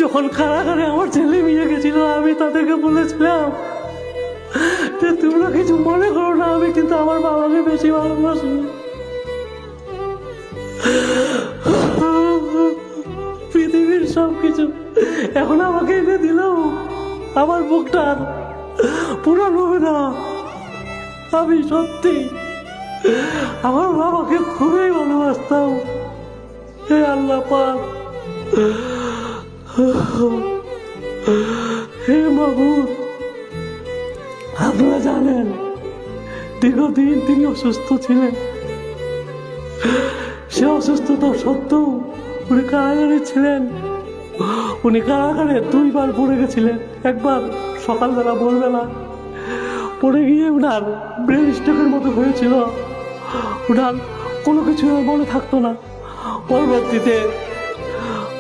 যখন কারাগারে আমার ছেলে মেয়ে গেছিল আমি তাদেরকে বলেছিলাম যে তোমরা কিছু মনে করো না, আমি কিন্তু আমার বাবাকে বেশি ভালোবাসি। পৃথিবীর সবকিছু এখন আমাকে এনে দিল, আমার বুকটা আর পূরণ হবে না। আমি সত্যি আমার বাবাকে খুবই ভালোবাসতাম। হে আল্লাহ পাক, হে মাবুদ, আপনারা জানেন দীর্ঘদিন তিনি অসুস্থ ছিলেন। সে অসুস্থতা সত্ত্বেও উনি কারাগারে ছিলেন। উনি কারাগারে 2 বার পড়ে গেছিলেন। একবার সকালবেলা ভোরবেলা পড়ে গিয়ে উনার ব্রেন স্ট্রোকের মতো হয়েছিল, উনার কোনো কিছু মনে থাকতো না। পরবর্তীতে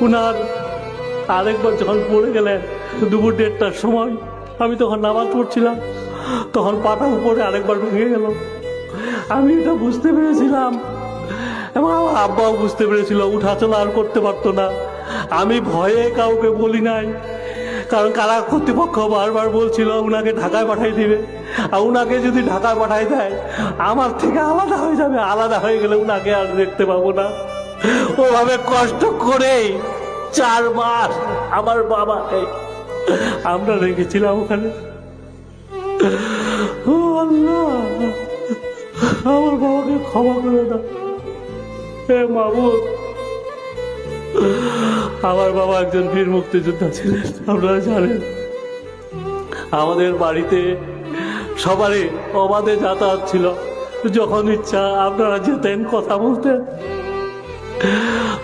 উনার আরেকবার যখন পড়ে গেলেন দুপুর 1:30টার সময়, আমি তখন নামাজ পড়ছিলাম, তখন পাটা উপরে আরেকবার ভেঙে গেল। আমি এটা বুঝতে পেরেছিলাম এবং আমার আব্বাও বুঝতে পেরেছিল, উঠা চলা আর করতে পারতো না। আমি ভয়ে কাউকে বলি নাই, কারণ কারা কর্তৃপক্ষ বারবার বলছিল উনাকে ঢাকায় পাঠাই দিবে, আর উনাকে যদি ঢাকায় পাঠাই দেয় আমার থেকে আলাদা হয়ে যাবে, আলাদা হয়ে গেলে উনাকে আর দেখতে পাবো না। ওভাবে কষ্ট করে 4 মাস আমার বাবাকে আমরা রেখেছিলাম ওখানে। ও আল্লাহ, আমার বাবাকে ক্ষমা করে দাও। হে মাবুদ, আমার বাবা একজন বীর মুক্তিযোদ্ধা ছিলেন। আপনারা জানেন আমাদের বাড়িতে সবারই অবাধে যাতায়াত ছিল, যখন ইচ্ছা আপনারা যেতেন, কথা বলতেন।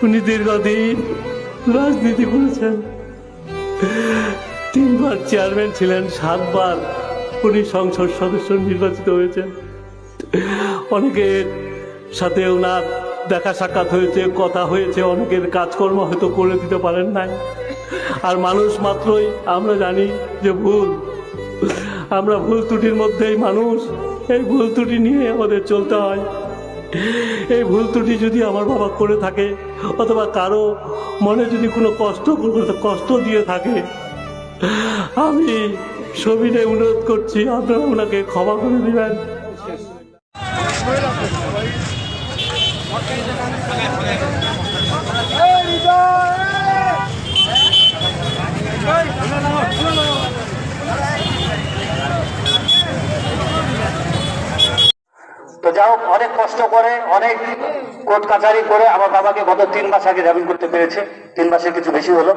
উনি দীর্ঘদিন রাজনীতি করেছেন, 3 বার চেয়ারম্যান ছিলেন, 7 বার উনি সংসদ সদস্য নির্বাচিত হয়েছেন। অনেকের সাথে ওনার দেখা সাক্ষাৎ হয়েছে, কথা হয়েছে, অনেকের কাজকর্ম হয়তো করে দিতে পারেন নাই। আর মানুষ মাত্রই আমরা জানি যে আমরা ভুল ত্রুটির মধ্যেই মানুষ, এই ভুল ত্রুটি নিয়ে আমাদের চলতে হয়। এই ভুল ত্রুটি যদি আমার বাবা করে থাকে অথবা কারো মনে যদি কোনো কষ্ট দিয়ে থাকে, আমি সবিনে অনুরোধ করছি আপনারা ওনাকে ক্ষমা করে দিবেন। তো যাই হোক, অনেক কষ্ট করে, অনেক কোর্ট কাছারি করে আমার বাবাকে গত 3 মাস আগে জামিন করতে পেরেছে। 3 মাসের কিছু বেশি হলো।